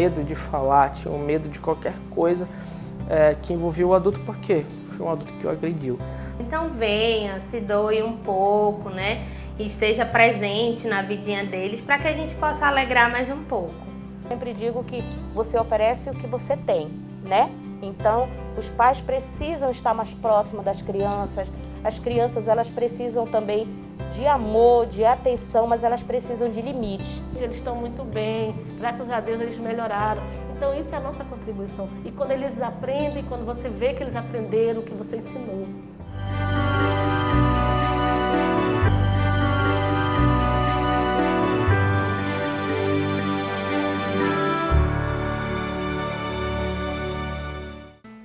medo de falar, tinham medo de qualquer coisa que envolvia o adulto, porque foi um adulto que o agrediu. Então venha, se doe um pouco, né? E esteja presente na vidinha deles para que a gente possa alegrar mais um pouco. Sempre digo que você oferece o que você tem, né? Então, os pais precisam estar mais próximos das crianças. As crianças, elas precisam também de amor, de atenção, mas elas precisam de limites. Eles estão muito bem, graças a Deus eles melhoraram. Então, isso é a nossa contribuição. E quando eles aprendem, quando você vê que eles aprenderam o que você ensinou.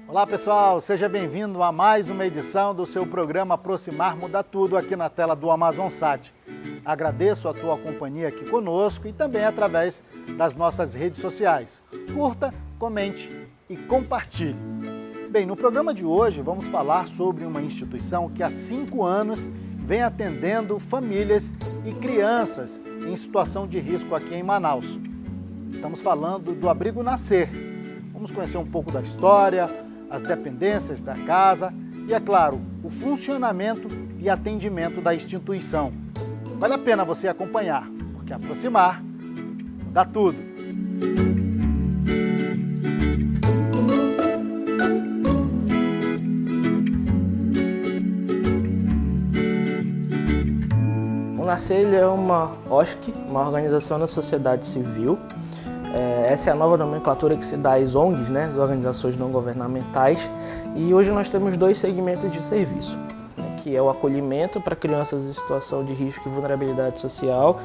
Olá pessoal, seja bem-vindo a mais uma edição do seu programa Aproximar Muda Tudo aqui na tela do Amazonsat. Agradeço a tua companhia aqui conosco e também através das nossas redes sociais. Curta, comente e compartilhe. Bem, no programa de hoje vamos falar sobre uma instituição que há 5 anos vem atendendo famílias e crianças em situação de risco aqui em Manaus. Estamos falando do Abrigo Nascer. Vamos conhecer um pouco da história, as dependências da casa e, é claro, o funcionamento e atendimento da instituição. Vale a pena você acompanhar, porque aproximar dá tudo. O Nascer é uma OSC, uma organização da sociedade civil. Essa é a nova nomenclatura que se dá às ONGs, né, as organizações não governamentais. E hoje nós temos 2 segmentos de serviço, né, que é o acolhimento para crianças em situação de risco e vulnerabilidade social,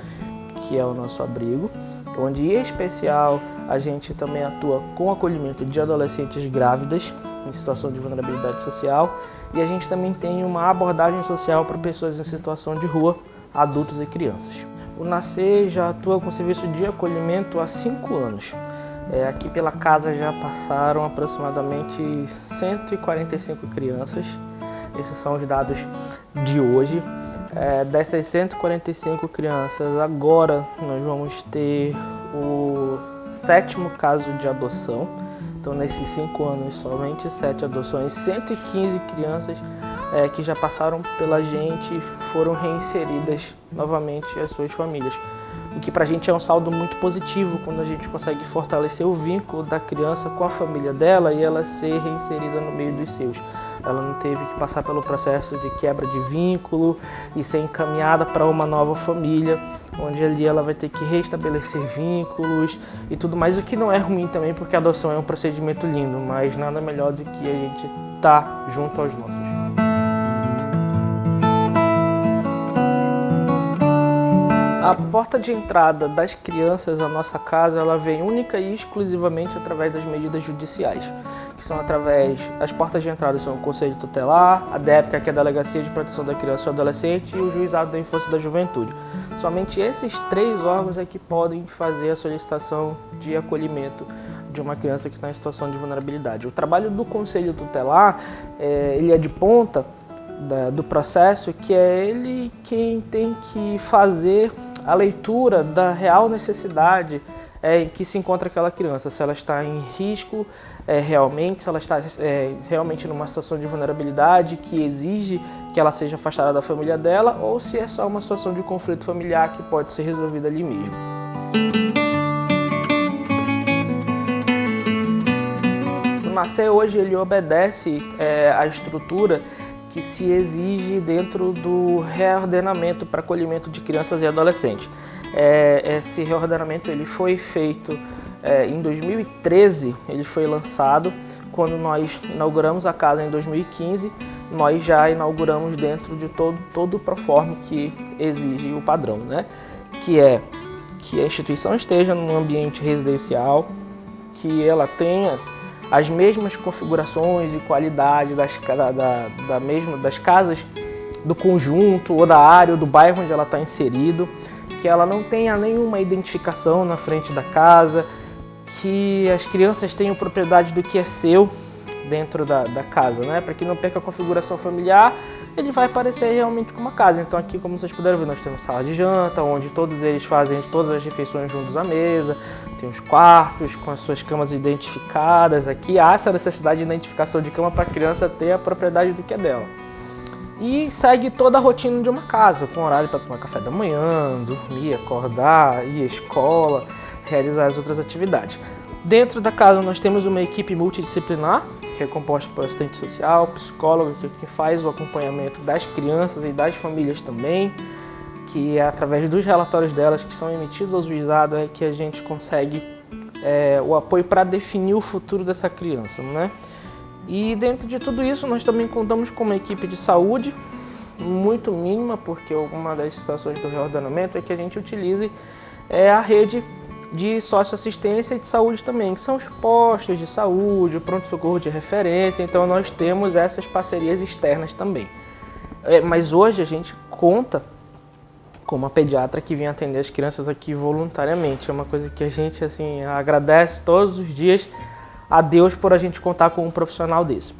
que é o nosso abrigo, onde em especial a gente também atua com acolhimento de adolescentes grávidas em situação de vulnerabilidade social, e a gente também tem uma abordagem social para pessoas em situação de rua, adultos e crianças. O Nascer já atua com serviço de acolhimento há 5 anos. Aqui pela casa já passaram aproximadamente 145 crianças. Esses são os dados de hoje. Dessas 145 crianças, agora nós vamos ter o 7º caso de adoção. Então, nesses 5 anos, somente 7 adoções, 115 crianças que já passaram pela gente foram reinseridas novamente às suas famílias. O que pra gente é um saldo muito positivo quando a gente consegue fortalecer o vínculo da criança com a família dela e ela ser reinserida no meio dos seus. Ela não teve que passar pelo processo de quebra de vínculo e ser encaminhada para uma nova família, onde ali ela vai ter que restabelecer vínculos e tudo mais, o que não é ruim também, porque a adoção é um procedimento lindo, mas nada melhor do que a gente estar junto aos nossos. A porta de entrada das crianças à nossa casa, ela vem única e exclusivamente através das medidas judiciais, que são através, as portas de entrada são o Conselho Tutelar, a DEPCA, que é a Delegacia de Proteção da Criança e do Adolescente, e o Juizado da Infância e da Juventude. Somente esses 3 órgãos é que podem fazer a solicitação de acolhimento de uma criança que está em situação de vulnerabilidade. O trabalho do Conselho Tutelar, ele é de ponta do processo, que é ele quem tem que fazer a leitura da real necessidade em que se encontra aquela criança, se ela está em risco realmente, se ela está realmente numa situação de vulnerabilidade que exige que ela seja afastada da família dela, ou se é só uma situação de conflito familiar que pode ser resolvida ali mesmo. O Nascer hoje ele obedece à estrutura que se exige dentro do reordenamento para acolhimento de crianças e adolescentes. Esse reordenamento ele foi feito em 2013, ele foi lançado. Quando nós inauguramos a casa em 2015, nós já inauguramos dentro de todo o proforme que exige o padrão, né? Que é que a instituição esteja num ambiente residencial, que ela tenha as mesmas configurações e qualidade das casas do conjunto ou da área ou do bairro onde ela está inserido, que ela não tenha nenhuma identificação na frente da casa, que as crianças tenham propriedade do que é seu dentro da casa, né? Para que não perca a configuração familiar ele vai parecer realmente como uma casa. Então aqui, como vocês puderam ver, nós temos sala de janta, onde todos eles fazem todas as refeições juntos à mesa, tem os quartos com as suas camas identificadas. Aqui há essa necessidade de identificação de cama para a criança ter a propriedade do que é dela. E segue toda a rotina de uma casa, com horário para tomar café da manhã, dormir, acordar, ir à escola, realizar as outras atividades. Dentro da casa nós temos uma equipe multidisciplinar, que é composta por assistente social, psicólogo, que faz o acompanhamento das crianças e das famílias também, que é através dos relatórios delas que são emitidos ao juizado é que a gente consegue o apoio para definir o futuro dessa criança, né? E dentro de tudo isso nós também contamos com uma equipe de saúde muito mínima, porque uma das situações do reordenamento é que a gente utilize a rede de socioassistência e de saúde também, que são os postos de saúde, o pronto-socorro de referência. Então nós temos essas parcerias externas também. Mas hoje a gente conta com uma pediatra que vem atender as crianças aqui voluntariamente. É uma coisa que a gente assim agradece todos os dias a Deus por a gente contar com um profissional desse.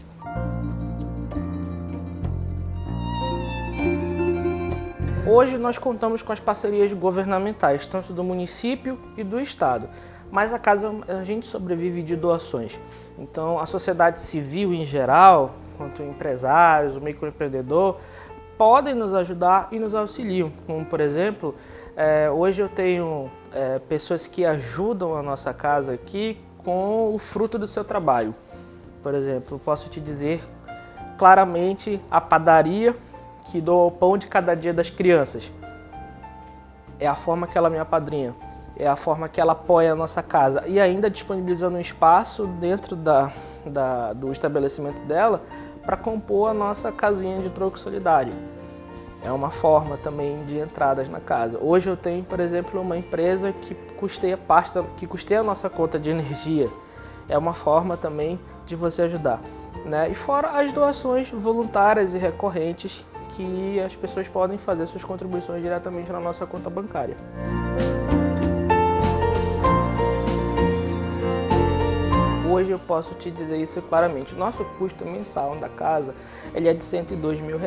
Hoje nós contamos com as parcerias governamentais, tanto do município e do estado, mas a gente sobrevive de doações. Então a sociedade civil em geral, quanto empresários, o microempreendedor, podem nos ajudar e nos auxiliam. Como por exemplo, hoje eu tenho pessoas que ajudam a nossa casa aqui com o fruto do seu trabalho. Por exemplo, posso te dizer claramente a padaria que doa o pão de cada dia das crianças. É a forma que ela me apadrinha, é a forma que ela apoia a nossa casa e ainda disponibilizando um espaço dentro do estabelecimento dela para compor a nossa casinha de troco solidário. É uma forma também de entradas na casa. Hoje eu tenho, por exemplo, uma empresa que custeia a nossa conta de energia. É uma forma também de você ajudar, né? E fora as doações voluntárias e recorrentes que as pessoas podem fazer suas contribuições diretamente na nossa conta bancária. Hoje eu posso te dizer isso claramente. O nosso custo mensal da casa ele é de R$102 mil.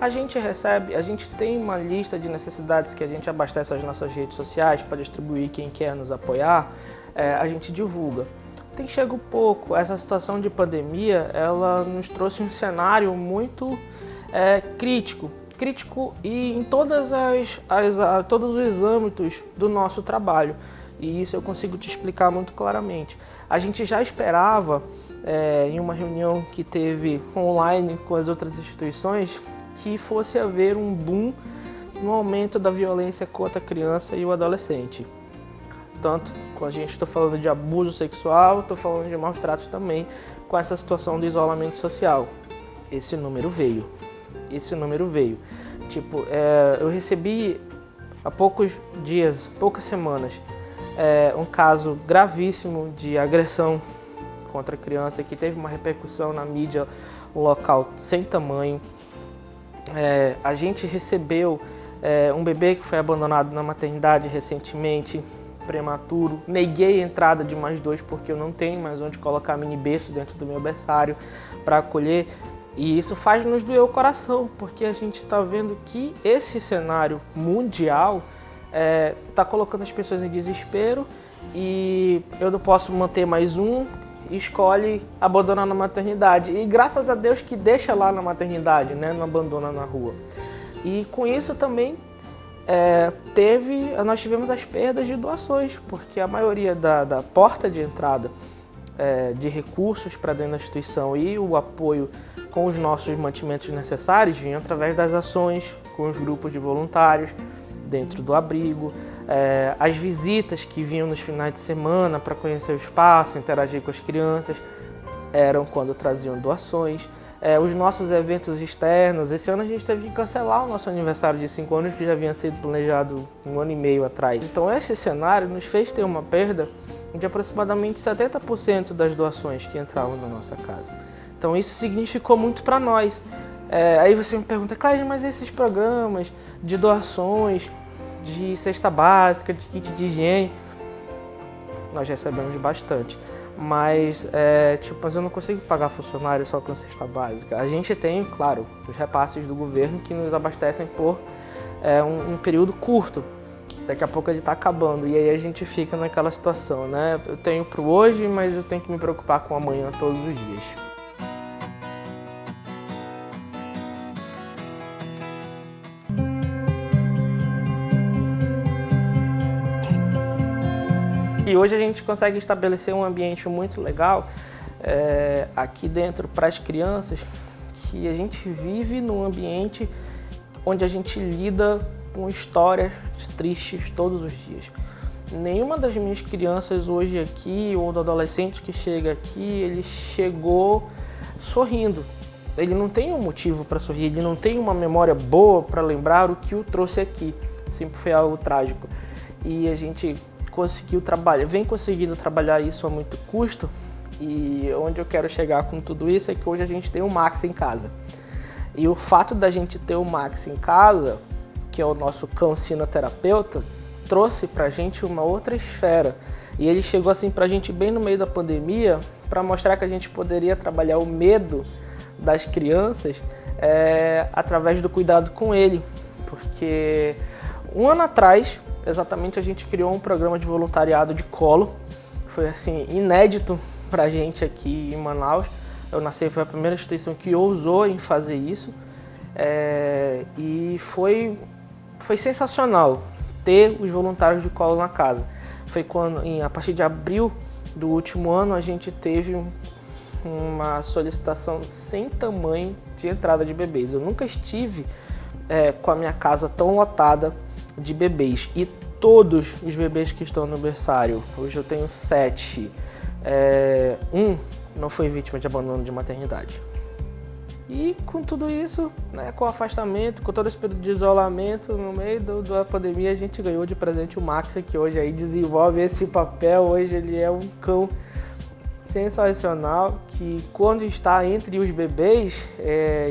A gente tem uma lista de necessidades que a gente abastece as nossas redes sociais para distribuir quem quer nos apoiar, a gente divulga. Chega um pouco, essa situação de pandemia, ela nos trouxe um cenário muito crítico e em todos os âmbitos do nosso trabalho. E isso eu consigo te explicar muito claramente. A gente já esperava, em uma reunião que teve online com as outras instituições, que fosse haver um boom no aumento da violência contra a criança e o adolescente. Tanto quando a gente está falando de abuso sexual, estou falando de maus tratos também, com essa situação do isolamento social. Esse número veio. Eu recebi há poucos dias, poucas semanas, um caso gravíssimo de agressão contra a criança que teve uma repercussão na mídia local sem tamanho. A gente recebeu um bebê que foi abandonado na maternidade recentemente, prematuro. Neguei a entrada de mais 2 porque eu não tenho mais onde colocar mini berço dentro do meu berçário para acolher. E isso faz nos doer o coração, porque a gente está vendo que esse cenário mundial está colocando as pessoas em desespero e eu não posso manter mais um, escolhe abandonar na maternidade. E graças a Deus que deixa lá na maternidade, né? Não abandona na rua. E com isso também nós tivemos as perdas de doações, porque a maioria da porta de entrada de recursos para dentro da instituição e o apoio com os nossos mantimentos necessários vinha através das ações com os grupos de voluntários dentro do abrigo, as visitas que vinham nos finais de semana para conhecer o espaço, interagir com as crianças, eram quando traziam doações. Os nossos eventos externos, esse ano a gente teve que cancelar o nosso aniversário de 5 anos, que já havia sido planejado 1 ano e meio atrás. Então esse cenário nos fez ter uma perda de aproximadamente 70% das doações que entravam na nossa casa. Então isso significou muito para nós. Aí você me pergunta, Cláudia, mas esses programas de doações, de cesta básica, de kit de higiene, nós recebemos bastante. Mas, mas eu não consigo pagar funcionário só com cesta básica. A gente tem, claro, os repasses do governo que nos abastecem por um período curto. Daqui a pouco ele está acabando e aí a gente fica naquela situação, né? Eu tenho para o hoje, mas eu tenho que me preocupar com o amanhã todos os dias. E hoje a gente consegue estabelecer um ambiente muito legal aqui dentro para as crianças, que a gente vive num ambiente onde a gente lida com histórias tristes todos os dias. Nenhuma das minhas crianças hoje aqui, ou do adolescente que chega aqui, ele chegou sorrindo. Ele não tem um motivo para sorrir, ele não tem uma memória boa para lembrar o que o trouxe aqui. Sempre foi algo trágico. E a gente vem conseguindo trabalhar isso a muito custo. E onde eu quero chegar com tudo isso é que hoje a gente tem o Max em casa. E o fato da gente ter o Max em casa, que é o nosso cão sinoterapeuta, trouxe pra gente uma outra esfera. E ele chegou assim pra gente bem no meio da pandemia, para mostrar que a gente poderia trabalhar o medo das crianças através do cuidado com ele. Porque um ano atrás, exatamente, a gente criou um programa de voluntariado de colo. Foi assim, inédito pra gente aqui em Manaus. Eu Nasci foi a primeira instituição que ousou em fazer isso. E foi sensacional ter os voluntários de colo na casa. Foi quando, a partir de abril do último ano, a gente teve uma solicitação sem tamanho de entrada de bebês. Eu nunca estive com a minha casa tão lotada de bebês. E todos os bebês que estão no berçário, hoje eu tenho 7, um não foi vítima de abandono de maternidade. E com tudo isso, né, com o afastamento, com todo esse período de isolamento, no meio da pandemia, a gente ganhou de presente o Max, que hoje aí desenvolve esse papel. Hoje ele é um cão sensacional, que quando está entre os bebês,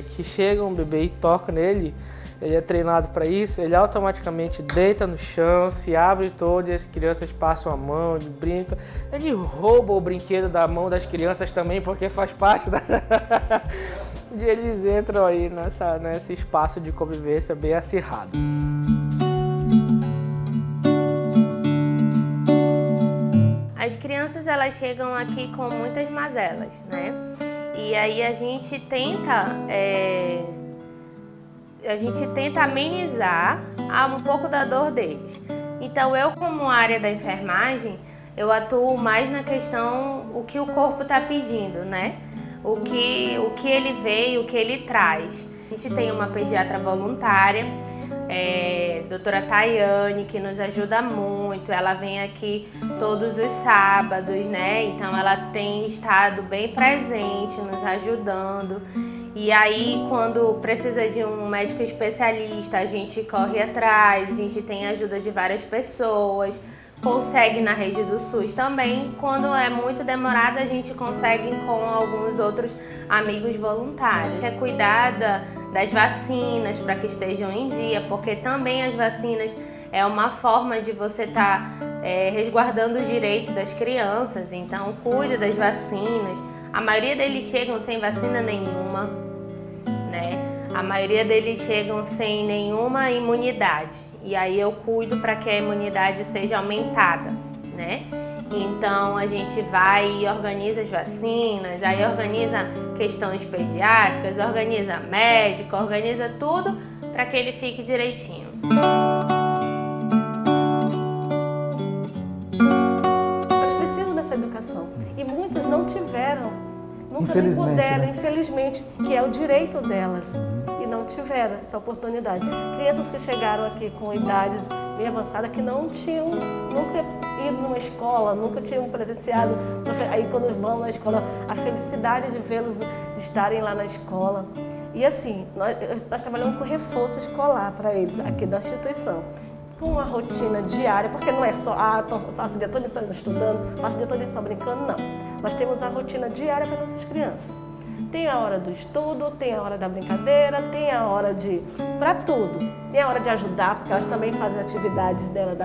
que chega um bebê e toca nele, ele é treinado para isso, ele automaticamente deita no chão, se abre todo e as crianças passam a mão, ele brinca. Ele rouba o brinquedo da mão das crianças também, porque faz parte da... E eles entram aí nesse espaço de convivência bem acirrado. As crianças, elas chegam aqui com muitas mazelas, né? E aí a gente tenta amenizar um pouco da dor deles. Então eu, como área da enfermagem, eu atuo mais na questão o que o corpo está pedindo, né? O que ele vê e o que ele traz. A gente tem uma pediatra voluntária, doutora Tayane, que nos ajuda muito. Ela vem aqui todos os sábados, né? Então ela tem estado bem presente, nos ajudando. E aí, quando precisa de um médico especialista, a gente corre atrás, a gente tem a ajuda de várias pessoas. Consegue na rede do SUS também. Quando é muito demorado, a gente consegue com alguns outros amigos voluntários. É cuidar das vacinas para que estejam em dia, porque também as vacinas é uma forma de você estar resguardando o direito das crianças. Então, cuida das vacinas. A maioria deles chegam sem vacina nenhuma, né? A maioria deles chegam sem nenhuma imunidade. E aí eu cuido para que a imunidade seja aumentada, né? Então a gente vai e organiza as vacinas, aí organiza questões pediátricas, organiza médico, organiza tudo para que ele fique direitinho. Eles precisam dessa educação e muitas não tiveram, nunca nem Infelizmente, puderam, né? Infelizmente, que é o direito delas. E não tiveram essa oportunidade. Crianças que chegaram aqui com idades bem avançadas, que não tinham nunca ido numa escola, nunca tinham presenciado. Aí quando vão na escola, a felicidade de vê-los, de estarem lá na escola. E assim, nós trabalhamos com reforço escolar para eles aqui da instituição. Com uma rotina diária, porque não é só, passo o dia todo estudando, passo o dia todo só brincando, não. Nós temos a rotina diária para nossas crianças. Tem a hora do estudo, tem a hora da brincadeira, tem a hora para tudo. Tem a hora de ajudar, porque elas também fazem atividades dela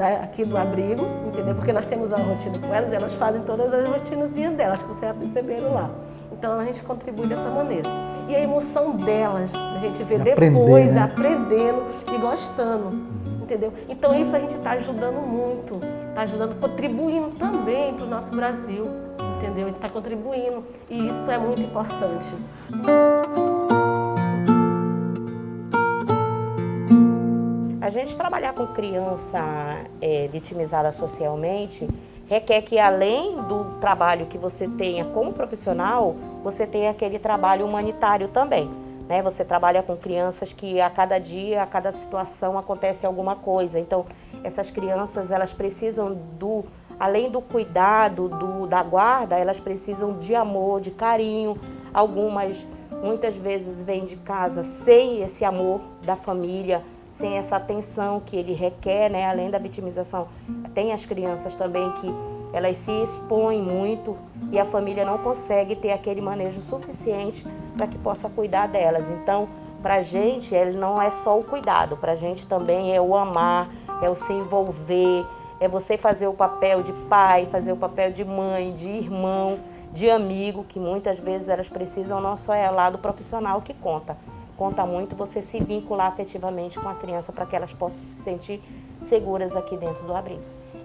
aqui do abrigo, entendeu? Porque nós temos uma rotina com elas fazem todas as rotinazinhas delas, que vocês já perceberam lá. Então a gente contribui dessa maneira. E a emoção delas, a gente vê depois, né? Aprendendo e gostando, entendeu? Então isso a gente está ajudando muito, está ajudando, contribuindo também para o nosso Brasil, entendeu? A gente está contribuindo e isso é muito importante. A gente trabalhar com criança vitimizada socialmente requer que, além do trabalho que você tenha como profissional, você tenha aquele trabalho humanitário também, né? Você trabalha com crianças que a cada dia, a cada situação acontece alguma coisa. Então, essas crianças, elas precisam além do cuidado, da guarda, elas precisam de amor, de carinho. Algumas, muitas vezes, vêm de casa sem esse amor da família, sem essa atenção que ele requer, né? Além da vitimização, tem as crianças também que elas se expõem muito e a família não consegue ter aquele manejo suficiente para que possa cuidar delas. Então, para a gente, ele não é só o cuidado, para a gente também é o amar, é o se envolver, é você fazer o papel de pai, fazer o papel de mãe, de irmão, de amigo, que muitas vezes elas precisam, não só é o lado profissional que conta. Conta muito você se vincular afetivamente com a criança para que elas possam se sentir seguras aqui dentro do abrigo.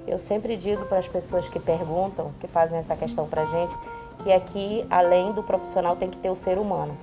Eu sempre digo para as pessoas que perguntam, que fazem essa questão para a gente, que aqui, além do profissional, tem que ter o ser humano,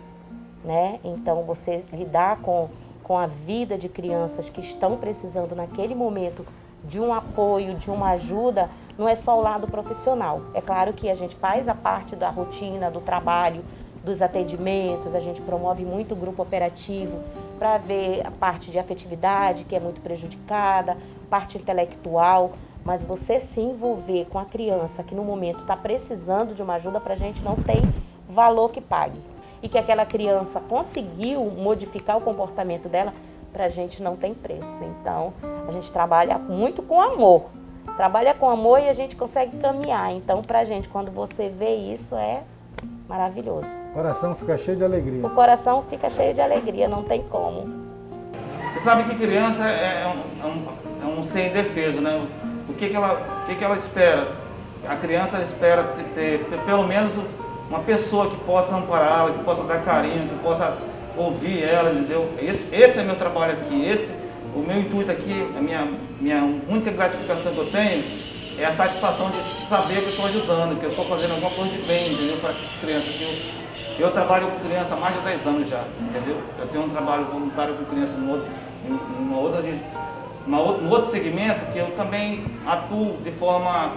né? Então, você lidar com a vida de crianças que estão precisando naquele momento de um apoio, de uma ajuda, não é só o lado profissional. É claro que a gente faz a parte da rotina, do trabalho, dos atendimentos, a gente promove muito o grupo operativo para ver a parte de afetividade, que é muito prejudicada, parte intelectual, mas você se envolver com a criança que no momento está precisando de uma ajuda, para a gente não tem valor que pague. E que aquela criança conseguiu modificar o comportamento dela, para a gente não tem preço. Então, a gente trabalha muito com amor. Trabalha com amor e a gente consegue caminhar. Então, para a gente, quando você vê isso, é maravilhoso. O coração fica cheio de alegria. O coração fica cheio de alegria, não tem como. Você sabe que criança é um ser indefeso, né? O que ela espera? A criança espera ter pelo menos uma pessoa que possa ampará-la, que possa dar carinho, que possa ouvir ela, entendeu? Esse é meu trabalho aqui, o meu intuito aqui, a minha única gratificação que eu tenho é a satisfação de saber que eu estou ajudando, que eu estou fazendo alguma coisa de bem, entendeu? Para essas crianças. Eu trabalho com criança há mais de 10 anos já, entendeu? Eu tenho um trabalho voluntário com criança no outro segmento, que eu também atuo de forma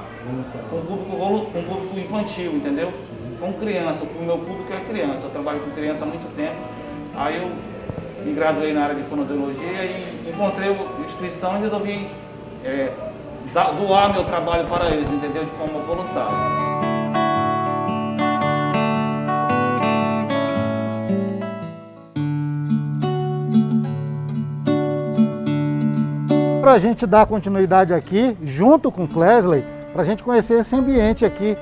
com público infantil, entendeu? Com criança, o meu público é criança. Eu trabalho com criança há muito tempo. Aí eu me graduei na área de fonoaudiologia e encontrei a instituição e resolvi doar meu trabalho para eles, entendeu? De forma voluntária. Para a gente dar continuidade aqui, junto com o Clesley, para a gente conhecer esse ambiente aqui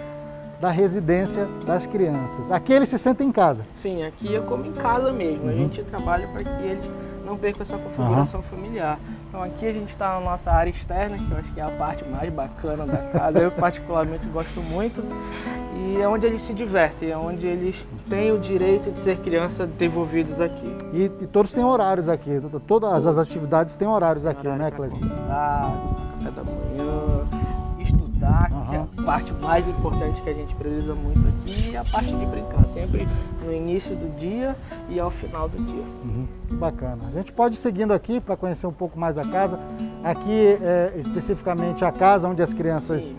da residência das crianças. Aqui eles se sentem em casa. Sim, aqui é como em casa mesmo. A gente trabalha para que eles não percam essa configuração familiar. Então aqui a gente está na nossa área externa, que eu acho que é a parte mais bacana da casa. Eu particularmente gosto muito. E é onde eles se divertem, é onde eles têm o direito de ser criança desenvolvidos aqui. E todos têm horários aqui, todas as atividades têm horários aqui, né, Clesley? Café da manhã, estudar, que é a parte mais importante que a gente prioriza muito aqui, e a parte de brincar, sempre no início do dia e ao final do dia. Bacana. A gente pode ir seguindo aqui para conhecer um pouco mais da casa. Aqui é especificamente a casa onde as crianças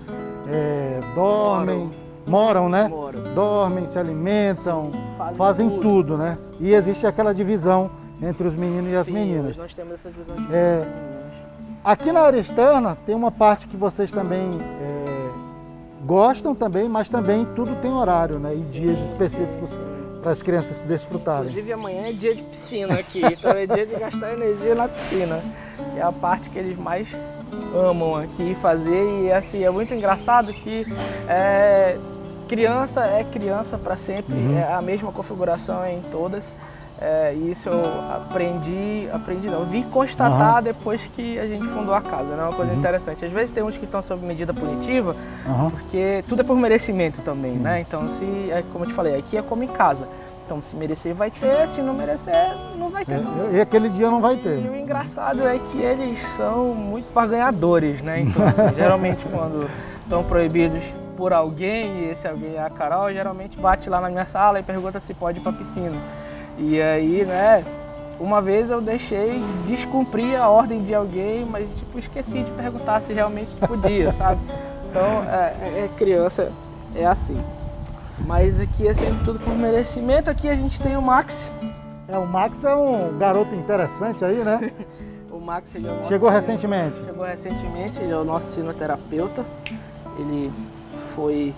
dormem, moram, né? Moram. Dormem, se alimentam, fazem tudo, né? E existe aquela divisão entre os meninos e as meninas. Nós temos essa divisão de meninos e meninas. Aqui na área externa tem uma parte que vocês também gostam também, mas também tudo tem horário, né? E dias específicos para as crianças se desfrutarem. Inclusive amanhã é dia de piscina aqui, então é dia de gastar energia na piscina, que é a parte que eles mais amam aqui fazer. E assim, é muito engraçado que criança é criança para sempre, é a mesma configuração em todas. Isso eu vi constatar depois que a gente fundou a casa, né? Uma coisa interessante. Às vezes tem uns que estão sob medida punitiva, porque tudo é por merecimento também, né? Então, como eu te falei, aqui é como em casa. Então, se merecer, vai ter. Se não merecer, não vai ter. E aquele dia não vai ter. E o engraçado é que eles são muito barganhadores, né? Então, assim, geralmente, quando estão proibidos por alguém, e esse alguém é a Carol, geralmente bate lá na minha sala e pergunta se pode ir pra piscina. E aí, né, uma vez eu deixei descumprir a ordem de alguém, mas, tipo, esqueci de perguntar se realmente podia, sabe? Então, criança é assim. Mas aqui é sempre tudo por merecimento. Aqui a gente tem o Max. O Max é um garoto interessante aí, né? O Max, ele é o nosso Chegou recentemente? Chegou recentemente, ele é o nosso sinoterapeuta. Ele foi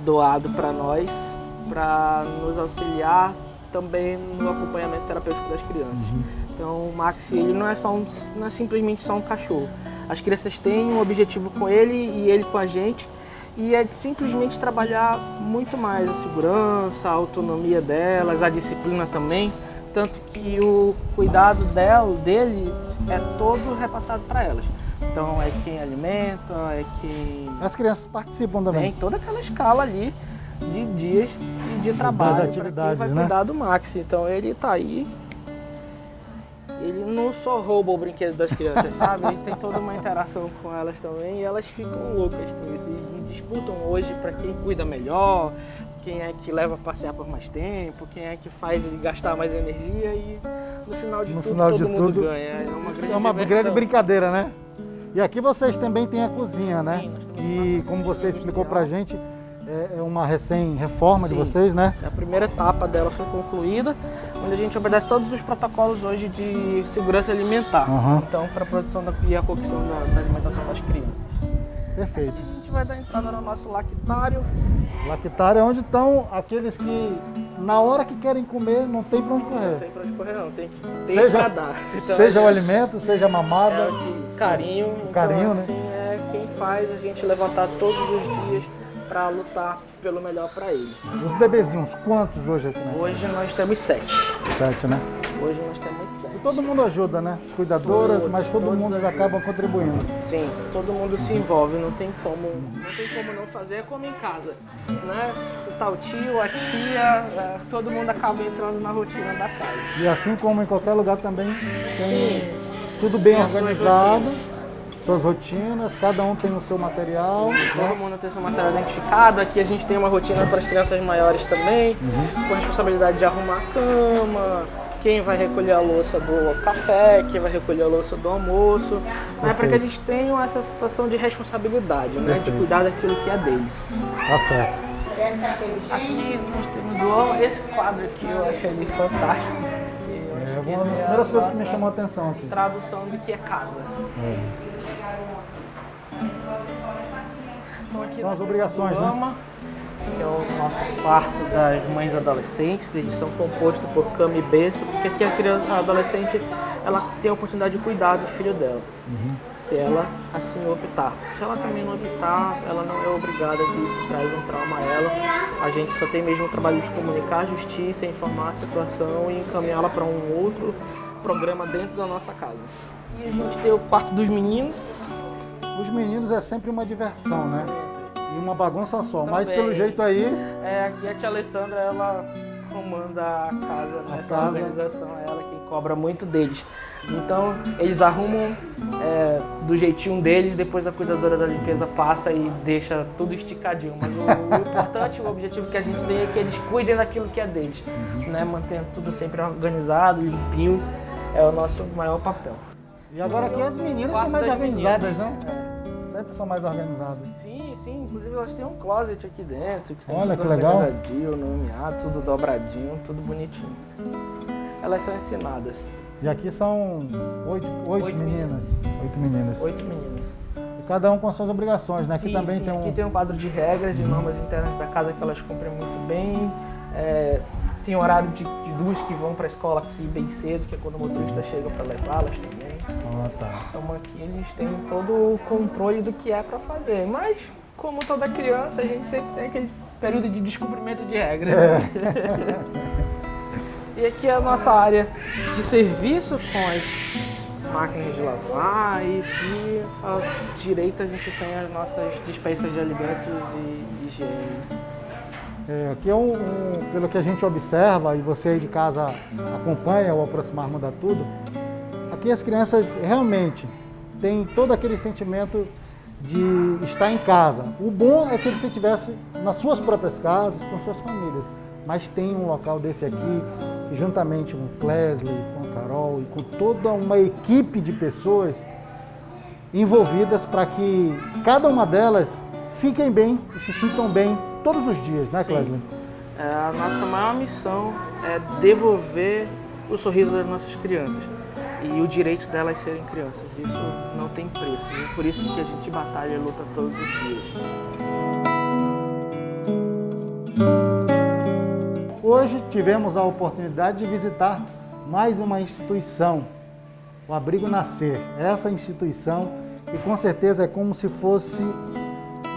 doado para nós, para nos auxiliar também no acompanhamento terapêutico das crianças. Então o Max, ele não é simplesmente só um cachorro. As crianças têm um objetivo com ele e ele com a gente, e é simplesmente trabalhar muito mais a segurança, a autonomia delas, a disciplina também, tanto que o cuidado deles é todo repassado para elas. Então é quem alimenta, é quem... As crianças participam também. Tem toda aquela escala ali de dias e de trabalho para quem vai cuidar do Max. Então ele está aí, ele não só rouba o brinquedo das crianças, sabe? Ele tem toda uma interação com elas também e elas ficam loucas com isso. E disputam hoje para quem cuida melhor, quem é que leva a passear por mais tempo, quem é que faz ele gastar mais energia, e no final de tudo todo mundo ganha. É uma grande brincadeira, né? E aqui vocês também têm a cozinha, né? Sim, nós temos E como você explicou pra gente, é uma recém-reforma de vocês, né? A primeira etapa dela foi concluída, onde a gente obedece todos os protocolos hoje de segurança alimentar. Então, para a produção e a cocção da alimentação das crianças. Perfeito. A gente vai dar entrada no nosso lactário. Lactário é onde estão aqueles que, na hora que querem comer, não tem para onde correr. Não tem para onde correr, não. Tem para dar. Então, seja o alimento, seja a mamada. Carinho. Carinho, então, né? Assim, é quem faz a gente levantar todos os dias para lutar pelo melhor para eles. Os bebezinhos, quantos hoje aqui, né? Hoje nós temos 7. 7, né? Hoje nós temos 7. E todo mundo ajuda, né? As cuidadoras, mas todo mundo acaba contribuindo. Sim, todo mundo se envolve, não tem como não fazer, é como em casa, né? Se tá o tio, a tia, todo mundo acaba entrando na rotina da casa. E assim como em qualquer lugar também tem tudo bem organizado. Suas rotinas, cada um tem o seu material. Todo mundo tem o seu material identificado. Aqui a gente tem uma rotina para as crianças maiores também, com a responsabilidade de arrumar a cama, quem vai recolher a louça do café, quem vai recolher a louça do almoço, né, para que eles tenham essa situação de responsabilidade, né, de cuidar daquilo que é deles. Tá certo. Aqui nós temos esse quadro aqui, eu achei ele fantástico. É uma das primeiras coisas que me chamou a atenção aqui. Tradução do que é casa. Então, aqui são as obrigações, né? Que é o nosso quarto das mães adolescentes. Eles são compostos por cama e berço, porque aqui a adolescente ela tem a oportunidade de cuidar do filho dela, se ela assim optar. Se ela também não optar, ela não é obrigada, se isso traz um trauma a ela. A gente só tem mesmo o trabalho de comunicar a justiça, informar a situação e encaminhá-la para um outro programa dentro da nossa casa. Aqui a gente tem o quarto dos meninos. Os meninos é sempre uma diversão, né? E uma bagunça só, também. Mas pelo jeito aí... Aqui a tia Alessandra, ela comanda a casa, nessa organização, é ela quem cobra muito deles. Então, eles arrumam do jeitinho deles, depois a cuidadora da limpeza passa e deixa tudo esticadinho. Mas o importante, o objetivo que a gente tem é que eles cuidem daquilo que é deles, né? Mantendo tudo sempre organizado, limpinho, é o nosso maior papel. E agora aqui as meninas são mais organizadas, né? Sempre são mais organizadas. Sim. Inclusive elas têm um closet aqui dentro, que tem Olha, tudo que legal. organizadinho, nomeado, tudo dobradinho, tudo bonitinho. Elas são ensinadas. E aqui são 8 meninas. 8 meninas. 8 meninas. E cada um com as suas obrigações, né? Aqui também tem aqui tem um quadro de regras, de normas internas da casa que elas cumprem muito bem. Tem horário de luz que vão para a escola aqui bem cedo, que é quando o motorista chega para levá-las também. Tá. Então aqui eles têm todo o controle do que é para fazer. Mas, como toda criança, a gente sempre tem aquele período de descobrimento de regras. E E aqui é a nossa área de serviço com as máquinas de lavar, e aqui à direita a gente tem as nossas dispensas de alimentos e higiene. Aqui pelo que a gente observa, e você aí de casa acompanha o Aproximar Muda Tudo, aqui as crianças realmente têm todo aquele sentimento de estar em casa. O bom é que eles estivessem nas suas próprias casas, com suas famílias, mas tem um local desse aqui, que juntamente com o Clesley, com a Carol e com toda uma equipe de pessoas envolvidas para que cada uma delas fiquem bem e se sintam bem todos os dias, né, Clesley? A nossa maior missão é devolver o sorriso das nossas crianças e o direito delas serem crianças. Isso não tem preço, né? Por isso que a gente batalha e luta todos os dias. Hoje tivemos a oportunidade de visitar mais uma instituição, o Abrigo Nascer. Essa instituição, que com certeza é como se fosse,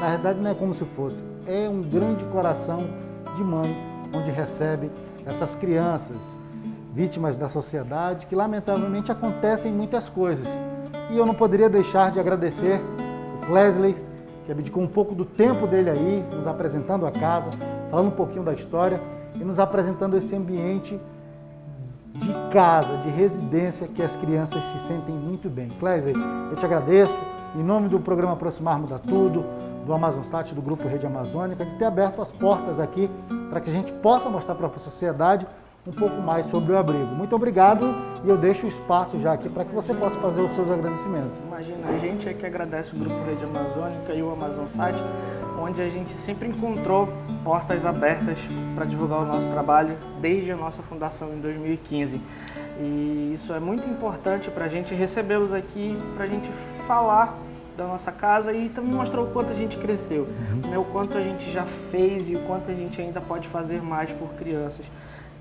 na verdade não é como se fosse, é um grande coração de mãe, onde recebe essas crianças, vítimas da sociedade, que lamentavelmente acontecem muitas coisas. E eu não poderia deixar de agradecer o Clesley, que abdicou um pouco do tempo dele aí, nos apresentando a casa, falando um pouquinho da história e nos apresentando esse ambiente de casa, de residência, que as crianças se sentem muito bem. Clesley, eu te agradeço, em nome do programa Aproximar Muda Tudo, do Amazonsat, do Grupo Rede Amazônica, de ter aberto as portas aqui para que a gente possa mostrar para a sociedade um pouco mais sobre o abrigo. Muito obrigado, e eu deixo o espaço já aqui para que você possa fazer os seus agradecimentos. Imagina, a gente é que agradece o Grupo Rede Amazônica e o Amazonsat, onde a gente sempre encontrou portas abertas para divulgar o nosso trabalho desde a nossa fundação em 2015. E isso é muito importante para a gente recebê-los aqui, para a gente falar da nossa casa e também mostrar o quanto a gente cresceu, né? O quanto a gente já fez e o quanto a gente ainda pode fazer mais por crianças.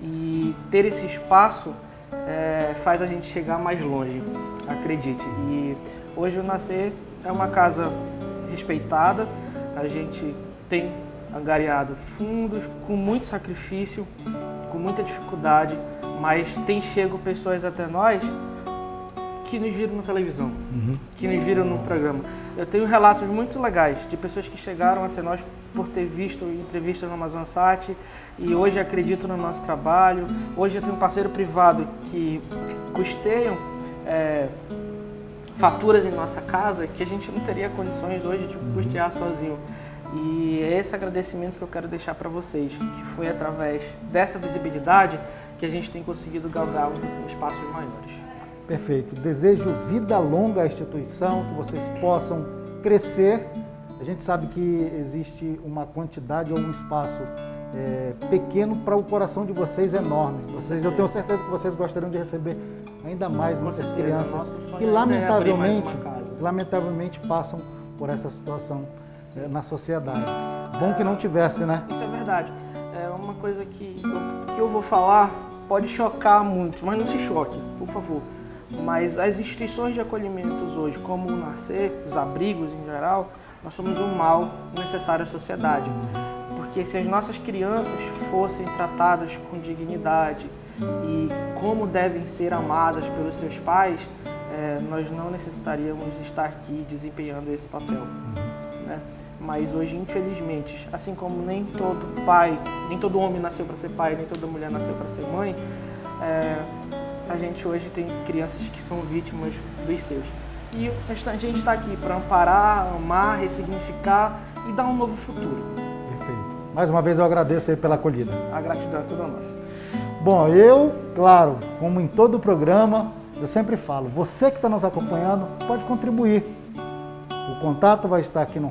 E ter esse espaço faz a gente chegar mais longe, acredite. E hoje o Nascer é uma casa respeitada, a gente tem angariado fundos com muito sacrifício, com muita dificuldade, mas tem chego pessoas até nós que nos viram na televisão, que nos viram no programa. Eu tenho relatos muito legais de pessoas que chegaram até nós por ter visto entrevistas no Amazonsat e hoje acreditam no nosso trabalho. Hoje eu tenho um parceiro privado que custeiam faturas em nossa casa que a gente não teria condições hoje de custear sozinho. E é esse agradecimento que eu quero deixar para vocês, que foi através dessa visibilidade que a gente tem conseguido galgar espaços maiores. Perfeito. Desejo vida longa à instituição, que vocês possam crescer. A gente sabe que existe uma quantidade ou um espaço pequeno para o coração de vocês enorme. Eu tenho certeza que vocês gostariam de receber ainda mais muitas crianças que lamentavelmente passam por essa situação na sociedade. Bom que não tivesse, né? Isso é verdade. É uma coisa que eu vou falar pode chocar muito, mas não se choque, por favor. Mas as instituições de acolhimentos hoje, como o Nascer, os abrigos em geral, nós somos um mal necessário à sociedade. Porque se as nossas crianças fossem tratadas com dignidade e como devem ser amadas pelos seus pais, nós não necessitaríamos estar aqui desempenhando esse papel, né? Mas hoje, infelizmente, assim como nem todo homem nasceu para ser pai, nem toda mulher nasceu para ser mãe, a gente hoje tem crianças que são vítimas dos seus. E a gente está aqui para amparar, amar, ressignificar e dar um novo futuro. Perfeito. Mais uma vez eu agradeço aí pela acolhida. A gratidão é toda nossa. Bom, eu, claro, como em todo o programa, eu sempre falo, você que está nos acompanhando pode contribuir. O contato vai estar aqui no